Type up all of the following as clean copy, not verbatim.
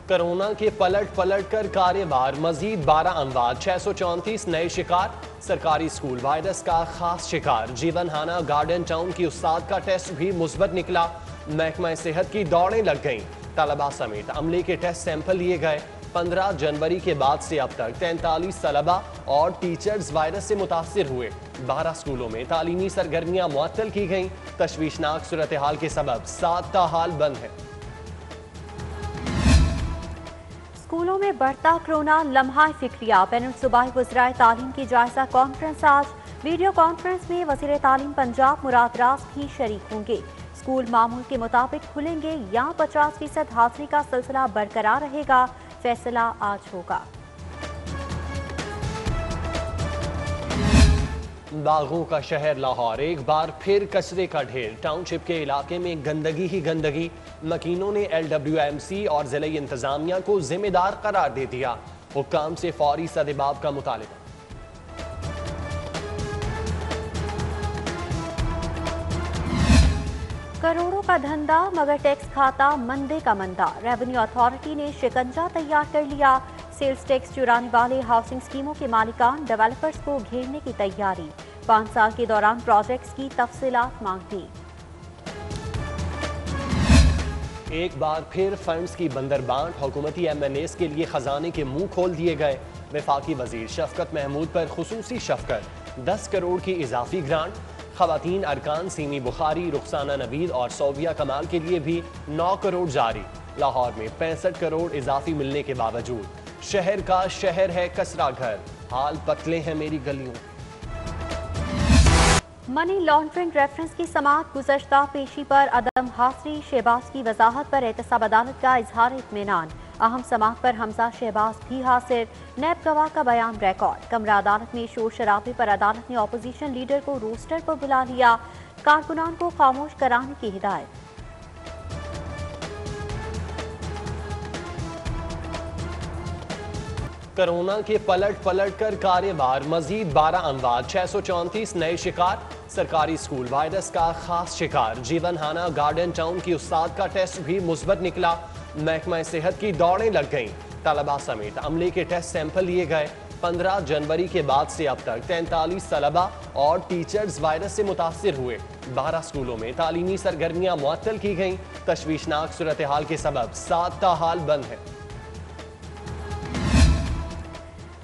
Corona के पलट कर कार्यवार, मजीद 12 अमवात, 634 नए शिकार। सरकारी स्कूल वायरस का खास शिकार। जीवनहाना गार्डन टाउन की उस्ताद का टेस्ट भी मुस्बत निकला। महकमा सेहत की दौड़ें लग गईं। तलबा समेत अमले के टेस्ट सैंपल लिए गए। 15 जनवरी के बाद से अब तक 43 तलबा और टीचर्स वायरस से मुतासिर हुए। 12 स्कूलों में तालीमी सरगर्मियां मुअत्तल की गईं। तशवीशनाक सूरत हाल के सबब 7 का हाल बंद है। स्कूलों में बढ़ता कोरोना, लम्हा फिक्रिया। बैनुल सूबाई वज़राए तालीम की जायजा कॉन्फ्रेंस आज। वीडियो कॉन्फ्रेंस में वज़ीर तालीम पंजाब मुराद रास भी शरीक होंगे। स्कूल मामूल के मुताबिक खुलेंगे या 50% हाजिरी का सिलसिला बरकरार रहेगा, फैसला आज होगा। बागों का शहर लाहौर एक बार फिर कचरे का ढेर। टाउनशिप के इलाके में गंदगी ही गंदगी। मकीनों ने LWMC और जिले इंतजामिया को जिम्मेदार करार दे दिया। हुक्काम से फौरी सदेबाब का मुतालिबा। करोड़ों का धंधा मगर टैक्स खाता मंदे का मंदा। रेवेन्यू अथॉरिटी ने शिकंजा तैयार कर लिया। सेल्स टैक्स चुराने वाले हाउसिंग स्कीमों के मालिकान डेवलपर्स को घेरने की तैयारी। 5 साल के दौरान प्रोजेक्ट्स की तफसीलात मांगती। एक बार फिर फंड्स की बंदरबांट। हुकूमती MNAs के लिए खजाने के मुंह खोल दिए गए। वफाकी वजीर शफकत महमूद पर खुसूसी शफकत। 10 करोड़ की इजाफी ग्रांट। खवातीन अरकान सीमी बुखारी, रुखसाना नवीद और सोबिया कमाल के लिए भी 9 करोड़ जारी। लाहौर में 65 करोड़ इजाफी मिलने के बावजूद शहर का शहर है कसरा घर। हाल पतले हैं मेरी गलियों। मनी लॉन्ड्रिंग रेफरेंस की समाअत। गुज़श्ता पेशी पर अदम हाजिरी। शहबाज की वजाहत पर एहतसाब अदालत का इजहार इत्मीनान। अहम समाअत पर हमजा शहबाज भी हाजिर। नैब गवाह का बयान रिकॉर्ड। कमरा अदालत में शोर शराबे पर अदालत ने अपोजिशन लीडर को रोस्टर पर बुला लिया। कारकुनान को खामोश कराने की हिदायत। कोरोना के पलट कर कार्यवार, मजीद 12 अमवात, 634 नए शिकार। सरकारी स्कूल वायरस का खास शिकार। जीवनहाना गार्डन टाउन की उस्ताद का टेस्ट भी मुस्बत निकला। महकमा सेहत की दौड़ें लग गईं। तलबा समेत अमले के टेस्ट सैंपल लिए गए। 15 जनवरी के बाद से अब तक 43 तलबा और टीचर्स वायरस से मुतासिर हुए। 12 स्कूलों में तालीमी सरगर्मियां मुअत्तल की गईं। तशवीशनाक सूरत हाल के सबब 7 का हाल बंद है।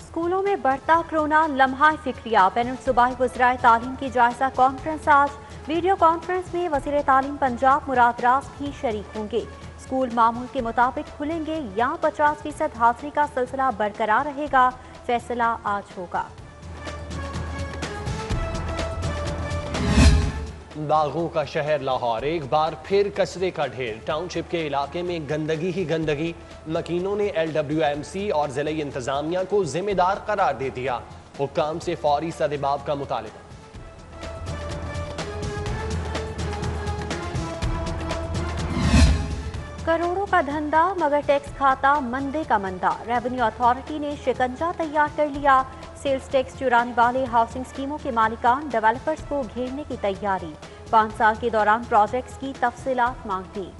स्कूलों में बढ़ता कोरोना, लम्हा फिक्रिया। बैनुल सूबाई वज़राए तालीम की जायजा कॉन्फ्रेंस आज। वीडियो कॉन्फ्रेंस में वज़ीर तालीम पंजाब मुराद रास भी शरीक होंगे। स्कूल मामूल के मुताबिक खुलेंगे या 50% हाजिरी का सिलसिला बरकरार रहेगा, फैसला आज होगा। बागों का शहर लाहौर एक बार फिर कचरे का ढेर। टाउनशिप के इलाके में गंदगी ही गंदगी। मकीनों ने LWMC और जिले इंतजामिया को जिम्मेदार करार दे दिया। हुक्काम से फौरी सदेबाब का मुतालिबा। करोड़ों का धंधा मगर टैक्स खाता मंदे का मंदा। रेवेन्यू अथॉरिटी ने शिकंजा तैयार कर लिया। सेल्स टैक्स चुराने वाले हाउसिंग स्कीमों के मालिकान डेवलपर्स को घेरने की तैयारी। 5 साल के दौरान प्रोजेक्ट्स की तफसीलात मांगती।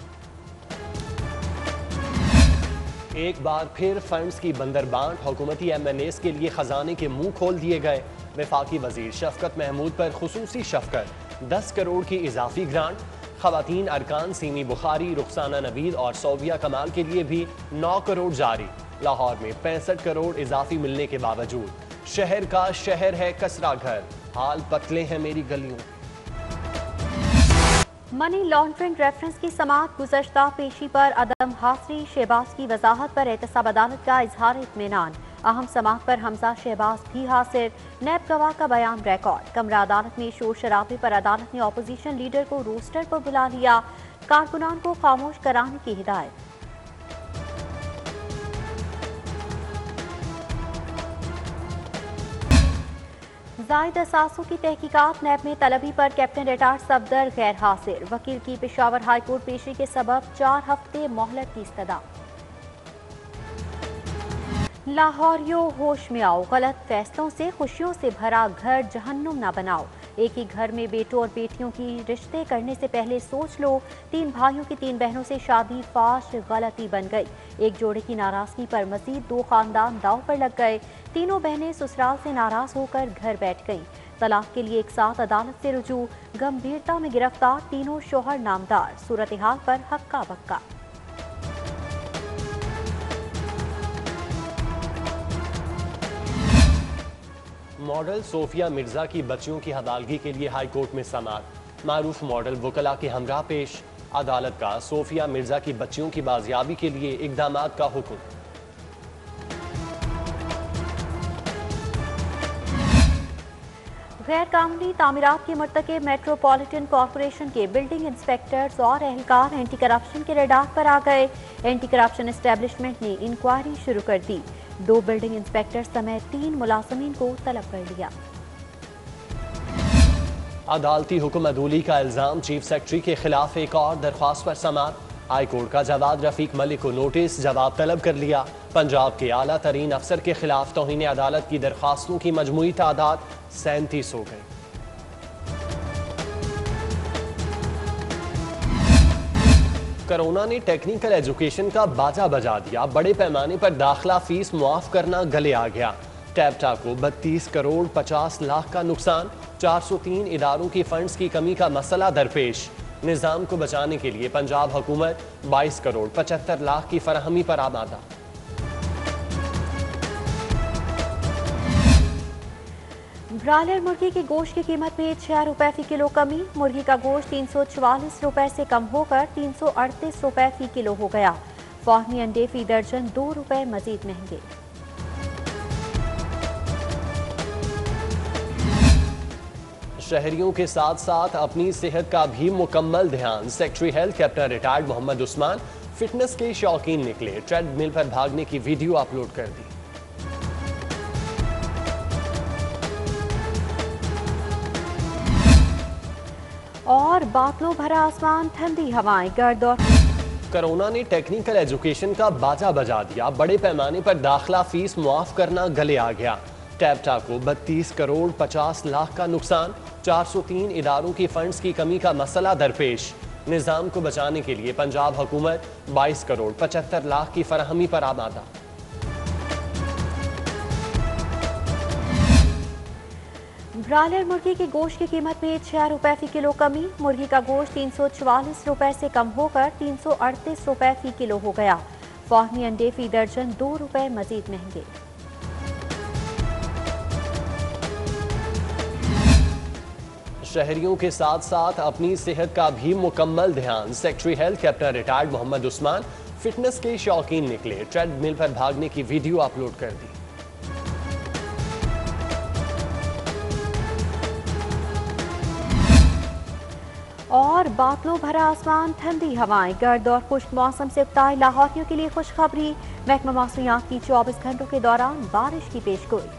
एक बार फिर फंड्स की बंदरबांट। हुकूमती MNAs के लिए खजाने के मुंह खोल दिए गए। वफाकी वजीर शफकत महमूद पर खुसूसी शफकत। 10 करोड़ की इजाफी ग्रांट। खवातीन अरकान सीमी बुखारी, रुखसाना नवीद और सोबिया कमाल के लिए भी 9 करोड़ जारी। लाहौर में 65 करोड़ इजाफी मिलने के बावजूद शहर का शहर है कसरा घर। हाल पतले हैं मेरी गलियों। मनी लॉन्ड्रिंग रेफरेंस की समाअत। गुज़श्ता पेशी पर अदम हाजिरी। शहबाज की वजाहत पर एहतसाब अदालत का इजहार इत्मीनान। अहम समाअत पर हमजा शहबाज भी हाजिर। नैब गवाह का बयान रिकॉर्ड। कमरा अदालत में शोर शराबे पर अदालत ने अपोजिशन लीडर को रोस्टर पर बुला लिया। कारकुनान को खामोश कराने की हिदायत। जायद असासों की तहकीकात। नैब में तलबी पर कैप्टन रिटायर्ड सफदर गैर हाजिर। वकील की पेशावर हाईकोर्ट पेशी के सबब 4 हफ्ते मोहलत की इस्तदा। लाहौरियों होश में आओ, गलत फैसलों से खुशियों से भरा घर जहन्नुम न बनाओ। एक ही घर में बेटों और बेटियों की रिश्ते करने से पहले सोच लो। 3 भाइयों की 3 बहनों से शादी फाश गलती बन गई। एक जोड़े की नाराजगी पर मजीद 2 खानदान दांव पर लग गए। तीनों बहनें ससुराल से नाराज होकर घर बैठ गईं। तलाक के लिए एक साथ अदालत से रुजू। गंभीरता में गिरफ्तार तीनों शोहर नामदार। सूरत हाल पर हक्का बक्का। मॉडल सोफिया मिर्जा की बच्चियों की हवालगी के लिए हाई कोर्ट में समाअत। मारूफ मॉडल वकला के हमरा पेश। अदालत का सोफिया मिर्जा की बच्चियों की बाजियाबी के लिए इकदामात का हुक्म। गैर कानूनी तामीरात के मर्तकब मेट्रोपॉलिटन कॉरपोरेशन के बिल्डिंग इंस्पेक्टर्स और एहलकार एंटी करप्शन के रडार पर आ गए। एंटी करप्शन एस्टेब्लिशमेंट ने इंक्वायरी शुरू कर दी। 2 बिल्डिंग इंस्पेक्टर समेत 3 मुलाजमीन को तलब कर लिया। अदालती हुक्म अदूली का इल्जाम चीफ सेक्रेटरी के खिलाफ एक और दरख्वास्त पर समाअत। हाई कोर्ट का जवाद रफीक मलिक को नोटिस जवाब तलब कर लिया। पंजाब के आला तरीन अफसर के खिलाफ तौहीन अदालत की दरख्वास्तों की मजमूई तादाद 37 हो गई। कोरोना ने टेक्निकल एजुकेशन का बाजा बजा दिया। बड़े पैमाने पर दाखिला फीस मुआफ करना गले आ गया। टैप्टा को 32 करोड़ 50 लाख का नुकसान। 403 इदारों की फंड्स की कमी का मसला दरपेश। निज़ाम को बचाने के लिए पंजाब हुकूमत 22 करोड़ 75 लाख की फराहमी पर आमादा। ब्रायलर मुर्गी की गोश्त की कीमत में 6 रुपए फी किलो कमी। मुर्गी का गोश्त 344 रुपए से कम होकर 338 रुपए फी किलो हो गया। फार्मी अंडे फी दर्जन 2 रुपए मजीद महंगे। शहरियों के साथ साथ अपनी सेहत का भी मुकम्मल ध्यान। Secretary health captain retired Mohammad Usman fitness के शौकीन निकले। ट्रेडमिल पर भागने की वीडियो अपलोड कर दी। और बादलों भरा आसमान, ठंडी हवाएं, गर्द और कोरोना ने टेक्निकल एजुकेशन का बाजा बजा दिया। बड़े पैमाने पर दाखिला फीस मुआफ करना गले आ गया। टैप्टा को 32 करोड़ 50 लाख का नुकसान। 403 इदारों की फंड्स की कमी का मसला दरपेश। निज़ाम को बचाने के लिए पंजाब हुकूमत 22 करोड़ 75 लाख की फराहमी पर आमादा। ब्रायलर मुर्गी की गोश्त की कीमत में 6 रुपए फी किलो कमी। मुर्गी का गोश्त 344 रुपए से कम होकर 338 रुपए फी किलो हो गया। फार्मी अंडे फी दर्जन 2 रुपए मजीद महंगे। शहरियों के साथ साथ अपनी सेहत का भी मुकम्मल ध्यान। Secretary health captain retired Mohammad Usman fitness के शौकीन निकले। ट्रेडमिल पर भागने की वीडियो अपलोड कर दी। और बादलों भरा आसमान, ठंडी हवाएं, गर्द और खुश्क मौसम से उबताए लाहौरियों के लिए खुशखबरी। महकमा मौसमियात की 24 घंटों के दौरान बारिश की पेशगोई।